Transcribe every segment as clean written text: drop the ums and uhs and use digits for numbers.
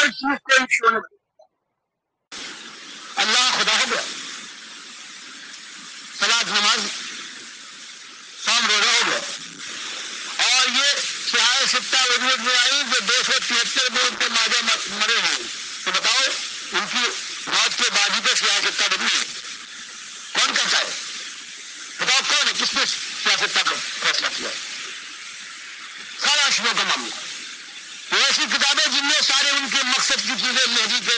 ہر چیز کو ایک شعلہ اللہ خدا ہو گیا، صلاۃ نماز صوم روزہ ہو گیا، اور یہ سیاہ ستہ وجود میں آئی جو 273 میں ان کے ماجہ مرے ہیں، تو بتاؤ ان کی موت کے بعد ہی تو سیاہ ستہ بنی ہے، کون کہتا ہے؟ بتاؤ کون ہے، کس نے سیاہ ستہ کا فیصلہ کیا؟ سارا اشبوں کا معاملہ، یہ ایسی کتابیں جن میں سارے ان کے مقصد کی چیزیں مہدی کے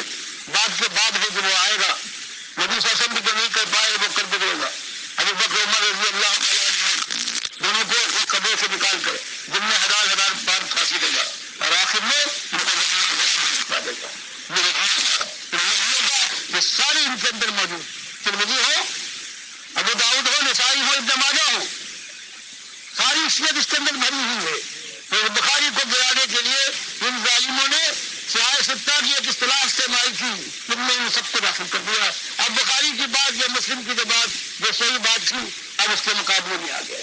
بعد ہے جو وہ آئے گا، نبی صلی اللہ علیہ وسلم بھی جو نہیں کر پائے وہ کر کے دے گا، ابو بکر عمر رضی اللہ تعالیٰ عنہ دونوں کو قبروں سے نکال کر جن میں 1000 بار پھانسی دے گا، اور آخر میں دے گا۔ یہ ساری ان کے اندر موجود، ترمذی ہو، ابو داؤد ہو، نسائی ہو، ابن ماجہ ہو، ساری عصمت اس کے اندر بھری ہوئی ہے۔ تو بخاری کو گرانے کے لیے ان ظالموں نے سیاہ ستہ کی ایک اصطلاح استعمال کی، تم نے ان سب کو داخل کر دیا۔ اب بخاری کی بات یا مسلم کی بات جو صحیح بات تھی اب اس کے مقابلے میں آ گیا،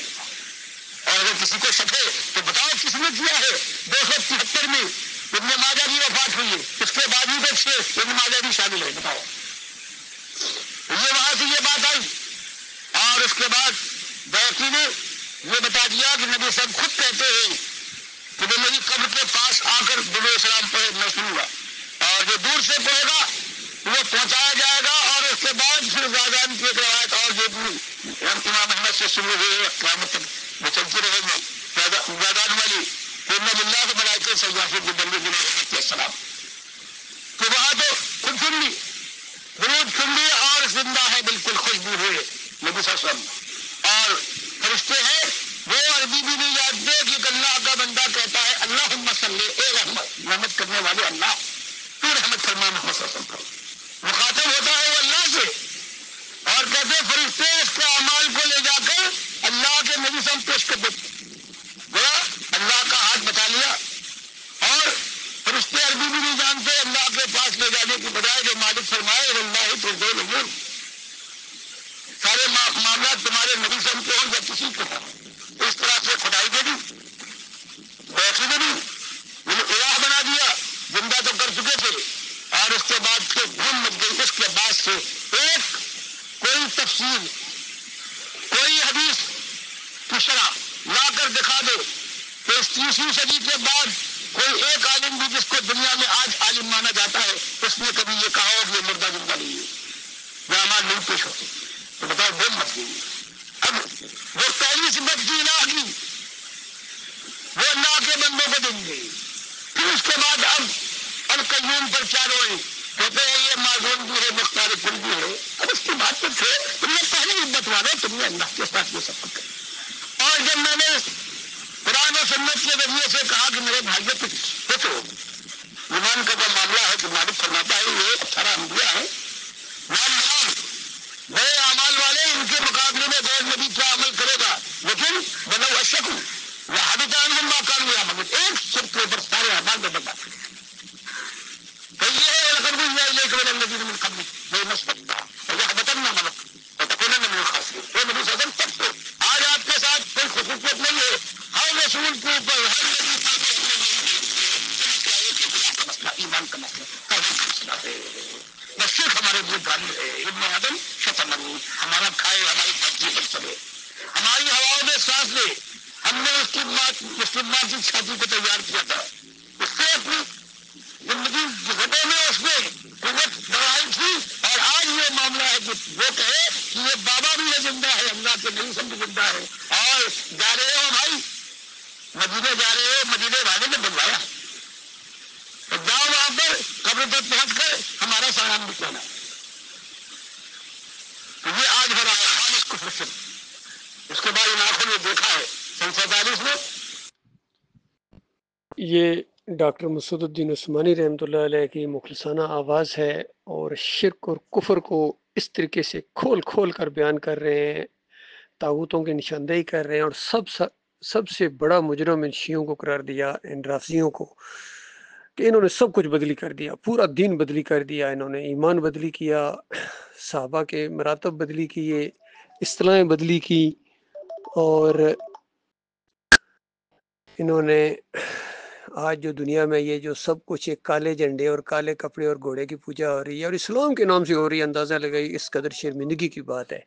اور اگر کسی کو شک ہے تو بتاؤ کس نے کیا ہے؟ 273 میں ابن ماجہ کی وفات ہوئی ہے، اس کے بعد ہی تو 6 ابن ماجہ بھی شامل ہے، بتاؤ۔ یہ وہاں سے یہ بات آئی، اور اس کے بعد بیہقی نے یہ بتا دیا کہ نبی صاحب خود کہتے ہیں کہ وہ میری قبر کے پاس آ کر درود السلام پڑھے میں سنوں گا، اور جو دور سے پڑھے گا وہ پہنچایا جائے گا، اور اس کے بعد پھر زادان کی ایک روایت اور جو امام احمد سے شروع ہوئی قیامت تک وہ چلتی رہے گی زادان والی کہ ان اللہ کے ملائکہ سیاحت کے بندے جنہوں کے السلام، تو وہاں تو خود سن لی درود سن لی، اور زندہ ہے بالکل خوشبو ہوئے نبی صلی اللہ علیہ وسلم، اور فرشتے ہیں وہ عربی بھی نہیں جانتے کہ اللہ کا بندہ کہتا ہے اللہم صلی، اے رحمت کرنے والے اللہ تو رحمت فرما محمد صلی اللہ علیہ وسلم، مخاطب ہوتا ہے وہ اللہ سے، اور کہتے فرشتے اس کے اعمال کو لے جا کر اللہ کے نبی سے ہم پیش کر دیتے، گویا اللہ کا ہاتھ بتا لیا، اور فرشتے عربی بھی نہیں جانتے، اللہ کے پاس لے جانے کی بجائے جو مالک فرمائے اللہ ترجع الامور، سارے معاملات تمہارے نبی سے ہم کو ہوں یا کسی کو ہوں، اس طرح سے خدائی دے دی، بیٹھی دے دی، انہیں الہ بنا دیا، زندہ تو کر چکے تھے، اور اس کے بعد پھر گھوم مچ گئی، اس کے بعد سے ایک کوئی تفسیر کوئی حدیث کی شرح لا کر دکھا دو کہ اس 30ویں صدی کے بعد کوئی ایک عالم بھی جس کو دنیا میں آج عالم مانا جاتا ہے اس نے کبھی یہ کہا ہو کہ یہ مردہ زندہ نہیں ہے، یہ اعمال نہیں پیش ہوتے، تو بتاؤ گھوم مچ گئی۔ اب وہ پہلی صفت کی الہ کی وہ اللہ کے بندوں کو دیں گے، پھر اس کے بعد اب القیوم پر کیا روئے، کہتے ہیں یہ معذور بھی ہے مختار کل بھی ہے، اب اس کی بات تو تھے تم نے پہلی عبت والے تم نے اللہ کے ساتھ یہ سفر کر، اور جب میں نے قرآن و سنت کے ذریعے سے کہا کہ میرے بھائیوں کچھ سوچو، ایمان کا جو معاملہ ہے کہ مالک فرماتا ہے یہ 18 انبیاء ہیں، بڑے اعمال والے، ان کے مقابلے میں غیر نبی کیا عمل کرے گا، لیکن بلو اشکو یا حبط عنہم ما کانوا یعملون، ایک شرک کے اوپر سارے اعمال میں برباد کر تو یہ ہے وَلَقَدْ أُوحِيَ إِلَيْكَ وَإِلَى الَّذِينَ مِن قَبْلِكَ لَئِنْ أَشْرَكْتَ لَيَحْبَطَنَّ عَمَلُكَ وَلَتَكُونَنَّ مِنَ الْخَاسِرِينَ۔ اے نبی صلی اللہ علیہ وسلم تب تو آج آپ کے ساتھ کوئی خصوصیت نہیں ہے، ہر رسول کے اوپر ہر نبی کا مسئلہ، ایمان کا مسئلہ، توحید کا مسئلہ ہے، بس شرک ہمارے لیے گالی ہے، ابن آدم شتمنی، ہمارا کھائے ہماری دھرتی پر چلے، ہماری ہواؤں میں سانس لے، ہم نے اس کی ماں کی چھاتی کو تیار کیا تھا، اس سے اپنی زندگی گھٹوں میں اس نے قوت بڑھائی تھی، اور آج یہ معاملہ ہے کہ وہ کہے کہ یہ بابا بھی ہے زندہ ہے، اللہ کے نبی سب بھی زندہ ہے، اور جا رہے ہو بھائی مدینے جا رہے ہو، مدینے والے نے بنوایا، تو جاؤ وہاں پر قبر پر پہنچ کر ہمارا سامان بھی کہنا، تو یہ آج ہو رہا ہے خالص کفر شرک۔ اس کے بعد ان آنکھوں نے دیکھا ہے 47 میں یہ ڈاکٹر مسعود الدین عثمانی رحمۃ اللہ علیہ کی مخلصانہ آواز ہے، اور شرک اور کفر کو اس طریقے سے کھول کھول کر بیان کر رہے ہیں، طاغوتوں کی نشاندہی کر رہے ہیں، اور سب سے بڑا مجرم ان شیعوں کو قرار دیا، ان رافضیوں کو، کہ انہوں نے سب کچھ بدلی کر دیا، پورا دین بدلی کر دیا، انہوں نے ایمان بدلی کیا، صحابہ کے مراتب بدلی کیے، اصطلاحیں بدلی کی، اور انہوں نے آج جو دنیا میں یہ جو سب کچھ ایک کالے جھنڈے اور کالے کپڑے اور گھوڑے کی پوجا ہو رہی ہے اور اسلام کے نام سے ہو رہی ہے، اندازہ لگائی اس قدر شرمندگی کی بات ہے۔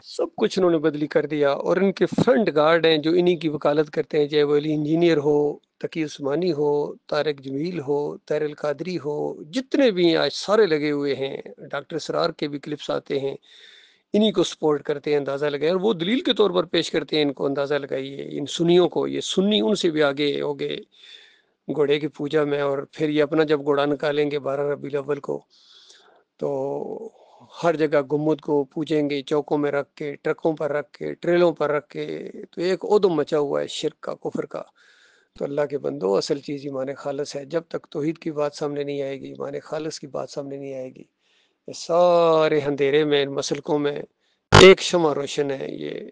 سب کچھ انہوں نے بدلی کر دیا، اور ان کے فرنٹ گارڈ ہیں جو انہی کی وکالت کرتے ہیں، چاہے وہ علی انجینئر ہو، تقی عثمانی ہو، طارق جمیل ہو، طاہر القادری ہو، جتنے بھی آج سارے لگے ہوئے ہیں، ڈاکٹر سرار کے بھی کلپس آتے ہیں، انہی کو سپورٹ کرتے ہیں، اندازہ لگائے، اور وہ دلیل کے طور پر پیش کرتے ہیں ان کو، اندازہ لگائیے ان سنیوں کو، یہ سنی ان سے بھی آگے ہو گئے گھوڑے کی پوجا میں، اور پھر یہ اپنا جب گھوڑا نکالیں گے 12 ربیع الاول کو تو ہر جگہ گمبد کو پوجیں گے، چوکوں میں رکھ کے، ٹرکوں پر رکھ کے، ٹریلوں پر رکھ کے، تو ایک ادم مچا ہوا ہے شرک کا، کفر کا۔ تو اللہ کے بندو، اصل چیز ایمان خالص ہے، جب تک توحید کی بات سامنے نہیں آئے گی، ایمان خالص کی بات سامنے نہیں آئے گی، یہ سارے اندھیرے میں، ان مسلکوں میں ایک شمع روشن ہے۔ یہ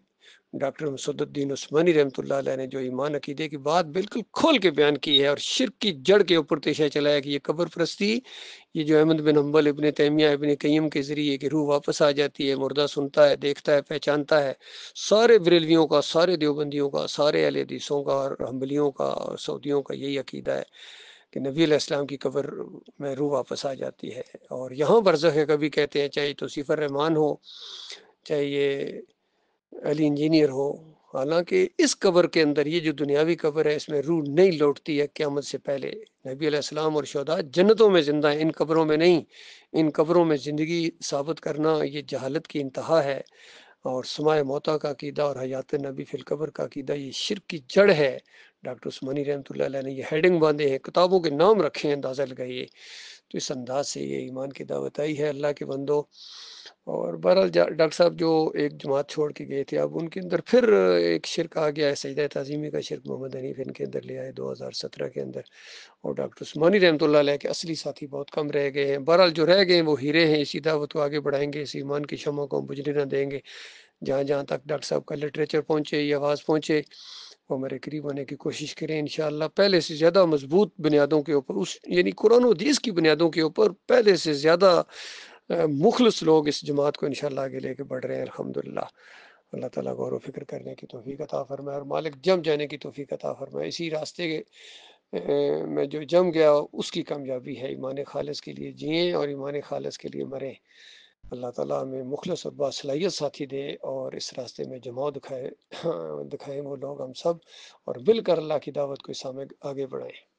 ڈاکٹر مسعود الدین عثمانی رحمۃ اللہ علیہ نے جو ایمان عقیدے کی بات بالکل کھول کے بیان کی ہے، اور شرک کی جڑ کے اوپر تیشہ چلایا کہ یہ قبر پرستی، یہ جو احمد بن حنبل، ابن تیمیہ، ابن قیم کے ذریعے کہ روح واپس آ جاتی ہے، مردہ سنتا ہے، دیکھتا ہے، پہچانتا ہے، سارے بریلویوں کا، سارے دیوبندیوں کا، سارے اہل حدیثوں کا اور حنبلیوں کا اور سعودیوں کا یہی عقیدہ ہے کہ نبی علیہ السلام کی قبر میں روح واپس آ جاتی ہے، اور یہاں برزخ ہے کبھی کہتے ہیں، چاہے توصیف الرحمان ہو، چاہے یہ علی انجینئر ہو، حالانکہ اس قبر کے اندر، یہ جو دنیاوی قبر ہے، اس میں روح نہیں لوٹتی ہے قیامت سے پہلے۔ نبی علیہ السلام اور شہداء جنتوں میں زندہ ہیں، ان قبروں میں نہیں۔ ان قبروں میں زندگی ثابت کرنا یہ جہالت کی انتہا ہے، اور سماع موتا کا عقیدہ اور حیات نبی فی القبر کا عقیدہ یہ شرک کی جڑ ہے۔ ڈاکٹر عثمانی رحمۃ اللہ علیہ نے یہ ہیڈنگ باندھے ہیں، کتابوں کے نام رکھے ہیں، اندازہ لگائیے۔ تو اس انداز سے یہ ایمان کی دعوت آئی ہے اللہ کے بندو۔ اور بہرحال ڈاکٹر صاحب جو ایک جماعت چھوڑ کے گئے تھے، اب ان کے اندر پھر ایک شرک آ گیا ہے، سجدہ تعظیمی کا شرک محمد حنیف ان کے اندر لے آئے 2017 کے اندر، اور ڈاکٹر عثمانی رحمۃ اللہ علیہ کے اصلی ساتھی بہت کم رہ گئے ہیں۔ بہرحال جو رہ گئے ہیں وہ ہیرے ہیں، اسی دعوت کو آگے بڑھائیں گے، اس ایمان کی شمع کو ہم بجھنے نہ دیں گے۔ جہاں جہاں تک ڈاکٹر صاحب کا لٹریچر پہنچے، یہ آواز پہنچے، وہ میرے قریب ہونے کی کوشش کریں انشاءاللہ، پہلے سے زیادہ مضبوط بنیادوں کے اوپر، اس یعنی قرآن و حدیث کی بنیادوں کے اوپر پہلے سے زیادہ مخلص لوگ اس جماعت کو انشاءاللہ آگے لے کے بڑھ رہے ہیں الحمدللہ۔ اللہ تعالیٰ غور و فکر کرنے کی توفیق عطا فرمائے، اور مالک جم جانے کی توفیق عطا فرمائے۔ اسی راستے میں جو جم گیا اس کی کامیابی ہے، ایمان خالص کے لیے جئیں اور ایمان خالص کے لیے مریں۔ اللہ تعالیٰ ہمیں مخلص اور باصلاحیت ساتھی دے، اور اس راستے میں جماعت دکھائیں وہ لوگ ہم سب، اور مل کر اللہ کی دعوت کو سامنے آگے بڑھائیں۔